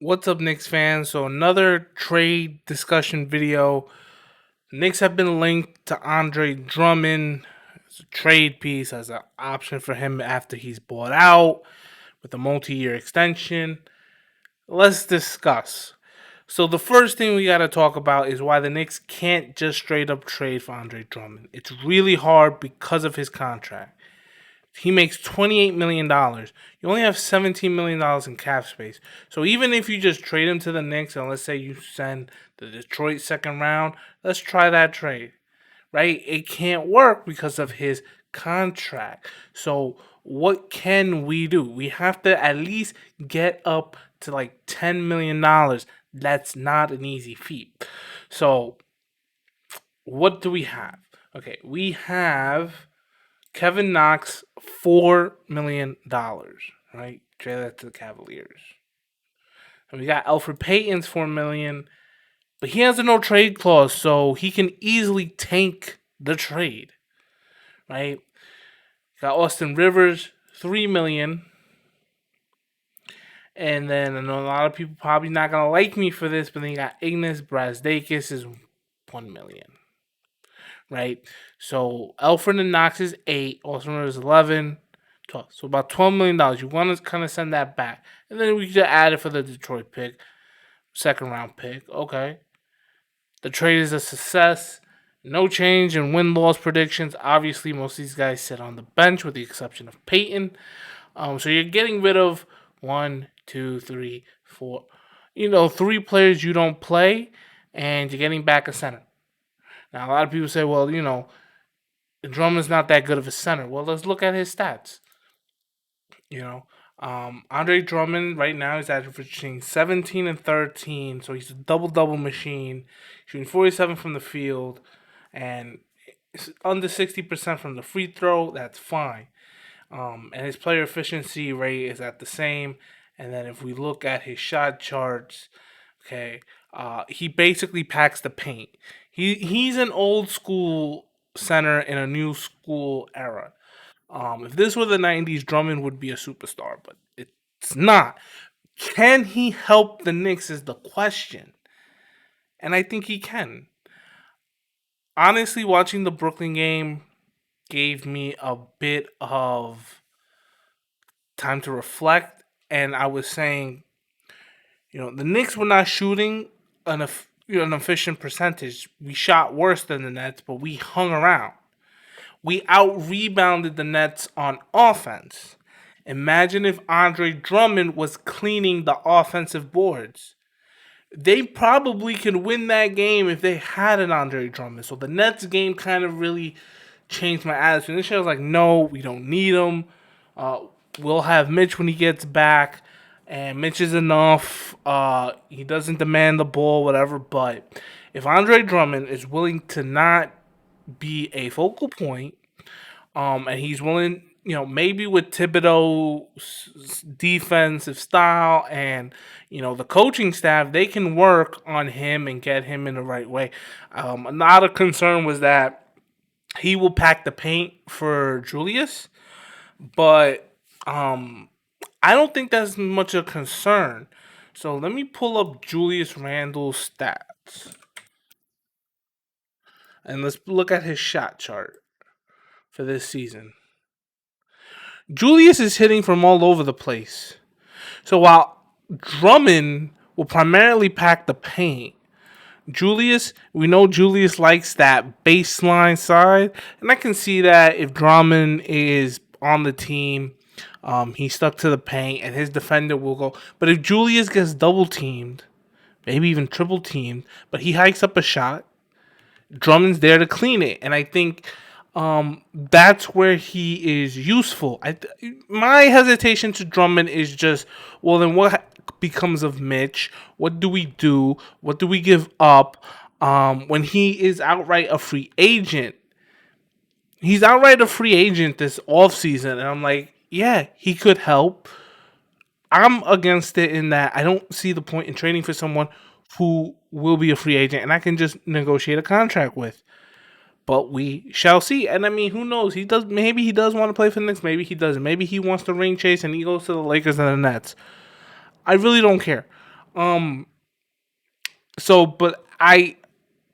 What's up, Knicks fans? So another trade discussion video. Knicks have been linked to Andre Drummond as a trade piece, as an option for him after he's bought out with a multi-year extension. Let's discuss. So the first thing we got to talk about is why the Knicks can't just straight up trade for Andre Drummond. It's really hard because of his contract. He makes $28 million. You only have $17 million in cap space. So even if you just trade him to the Knicks, and let's say you send the Detroit second round, let's try that trade. Right? It can't work because of his contract. So what can we do? We have to at least get up to like $10 million. That's not an easy feat. So what do we have? Okay, we have Kevin Knox, $4 million, right? Trade that to the Cavaliers. And we got Alfred Payton's $4 million, but he has a no trade clause, so he can easily tank the trade, right? Got Austin Rivers, $3 million. And then I know a lot of people probably not gonna like me for this, but then you got Ignas Brazdeikis is $1 million. Right? So Alfred and Knox is 8, Austin Rivers 11, 12. So about $12 million. You want to kind of send that back. And then we could add it for the Detroit pick, second round pick. Okay. The trade is a success. No change in win loss predictions. Obviously, most of these guys sit on the bench with the exception of Peyton. So you're getting rid of one, two, three, four, three players you don't play, and you're getting back a center. Now, a lot of people say, well, Drummond's not that good of a center. Well, let's look at his stats. You know, Andre Drummond right now is averaging 17 and 13, so he's a double double machine, shooting 47 from the field, and under 60% from the free throw. That's fine. And his player efficiency rate is at the same. And then if we look at his shot charts, okay, he basically packs the paint. He's an old school center in a new school era. If this were the '90s, Drummond would be a superstar, but it's not. Can he help the Knicks? Is the question, and I think he can. Honestly, watching the Brooklyn game gave me a bit of time to reflect, and I was saying, the Knicks were not shooting an efficient percentage. We shot worse than the Nets, but we hung around. We out rebounded the Nets on offense. Imagine if Andre Drummond was cleaning the offensive boards. They probably could win that game if they had an Andre Drummond. So the Nets game kind of really changed my attitude. This year I was like, no, we don't need him. Uh, we'll have Mitch when he gets back. And Mitch is enough. He doesn't demand the ball, whatever. But if Andre Drummond is willing to not be a focal point, and he's willing, maybe with Thibodeau's defensive style and the coaching staff, they can work on him and get him in the right way. Not a concern was that he will pack the paint for Julius, but I don't think that's much a concern. So let me pull up Julius Randle's stats and let's look at his shot chart for this season. Julius is hitting from all over the place. So while Drummond will primarily pack the paint, we know Julius likes that baseline side, and I can see that if Drummond is on the team, he's stuck to the paint, and his defender will go. But if Julius gets double teamed, maybe even triple teamed, but he hikes up a shot, Drummond's there to clean it, and I think that's where he is useful. My hesitation to Drummond is just, well, then what becomes of Mitch? What do we do? What do we give up when he is outright a free agent? He's outright a free agent this offseason, and I'm like, yeah, he could help. I'm against it in that I don't see the point in trading for someone who will be a free agent and I can just negotiate a contract with. But we shall see. And I mean, who knows? Maybe he does want to play for the Knicks. Maybe he doesn't. Maybe he wants to ring chase and he goes to the Lakers and the Nets. I really don't care. Um. So, but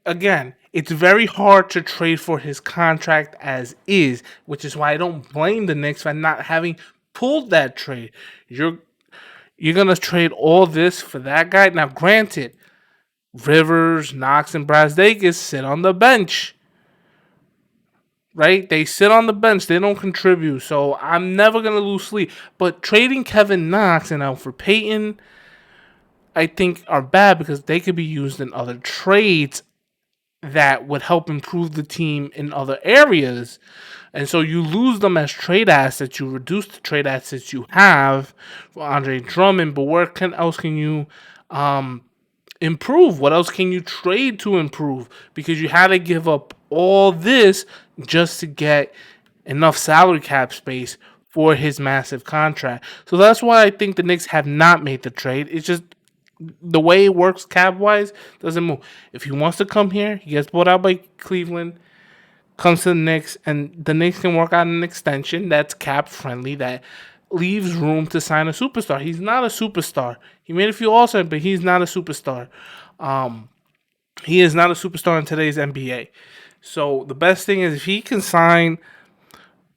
again, it's very hard to trade for his contract as is, which is why I don't blame the Knicks for not having pulled that trade. You're you're gonna trade all this for that guy. Now, granted, Rivers, Knox, and Brazdeikis sit on the bench, right? They sit on the bench. They don't contribute. So I'm never gonna lose sleep. But trading Kevin Knox and Alfred Payton, I think, are bad because they could be used in other trades that would help improve the team in other areas. And so you lose them as trade assets. You reduce the trade assets you have for Andre Drummond. But where else can you improve? What else can you trade to improve? Because you had to give up all this just to get enough salary cap space for his massive contract. So that's why I think the Knicks have not made the trade. It's just the way it works cap wise doesn't move. If he wants to come here, he gets bought out by Cleveland, comes to the Knicks, and the Knicks can work out an extension that's cap friendly that leaves room to sign a superstar. He's not a superstar. He made a few All-Stars, but he's not a superstar. He is not a superstar in today's NBA. So the best thing is if he can sign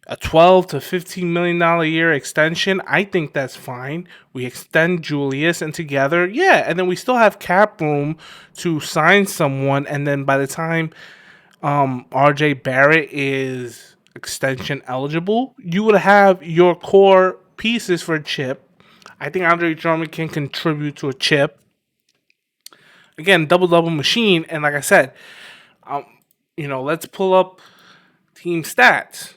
a $12 to $15 million a year extension, I think that's fine. We extend Julius and together, yeah, and then we still have cap room to sign someone. And then by the time RJ Barrett is extension eligible, you would have your core pieces for a chip. I think Andre Drummond can contribute to a chip. Again, double machine, and like I said, let's pull up team stats.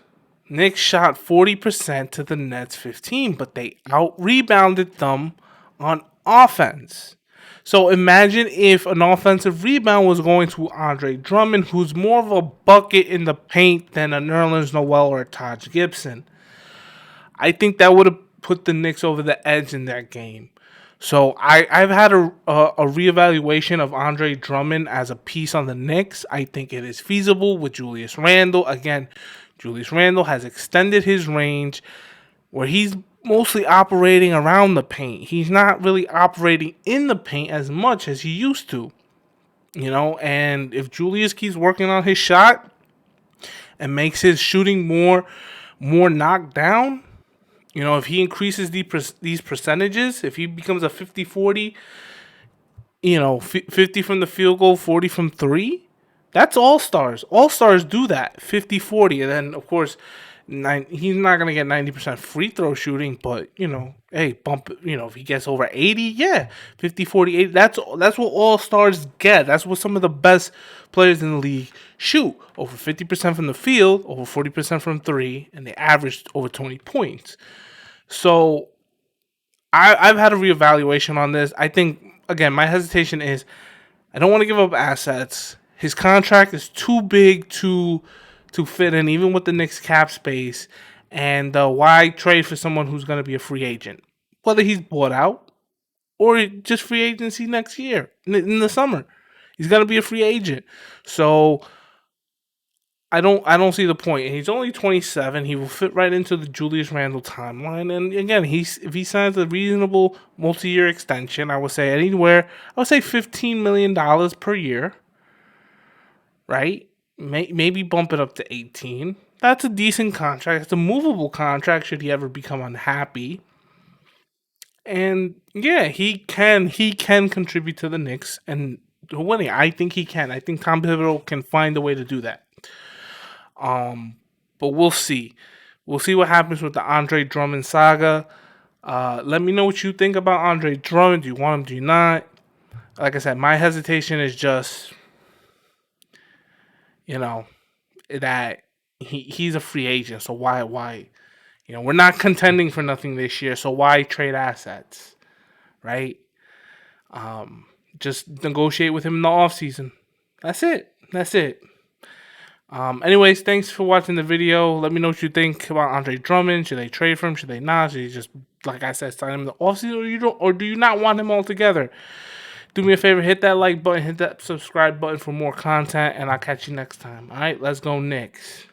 Knicks shot 40% to the Nets 15, but they out rebounded them on offense. So imagine if an offensive rebound was going to Andre Drummond, who's more of a bucket in the paint than a Nerlens Noel or a Taj Gibson. I think that would have put the Knicks over the edge in that game. So I've had a reevaluation of Andre Drummond as a piece on the Knicks. I think it is feasible with Julius Randle. Again, Julius Randle has extended his range where he's mostly operating around the paint. He's not really operating in the paint as much as he used to. And if Julius keeps working on his shot and makes his shooting more knocked down, if he increases these percentages, if he becomes a 50-40, 50 from the field goal, 40 from three, that's all-stars. All-stars do that, 50-40. And then, of course, he's not going to get 90% free throw shooting, but, hey, bump, if he gets over 80, yeah, 50-40, 80, that's what all-stars get. That's what some of the best players in the league shoot. Over 50% from the field, over 40% from three, and they averaged over 20 points. So I've had a reevaluation on this. I think, again, my hesitation is I don't want to give up assets. His contract is too big to fit in, even with the Knicks cap space. And why trade for someone who's going to be a free agent? Whether he's bought out or just free agency next year in the summer. He's going to be a free agent. So I don't see the point. He's only 27. He will fit right into the Julius Randle timeline. And again, if he signs a reasonable multi-year extension, I would say $15 million per year. Right? Maybe bump it up to 18. That's a decent contract. It's a movable contract should he ever become unhappy. And yeah, he can contribute to the Knicks and winning. I think he can. I think Tom Thibodeau can find a way to do that. But we'll see. We'll see what happens with the Andre Drummond saga. Let me know what you think about Andre Drummond. Do you want him? Do you not? Like I said, my hesitation is just, that he's a free agent. So why? We're not contending for nothing this year. So why trade assets, right? Just negotiate with him in the offseason. That's it. Anyways, thanks for watching the video. Let me know what you think about Andre Drummond. Should they trade for him? Should they not? Should they just, like I said, sign him in the offseason, or do you not want him altogether? Do me a favor, hit that like button, hit that subscribe button for more content, and I'll catch you next time. All right, let's go Knicks.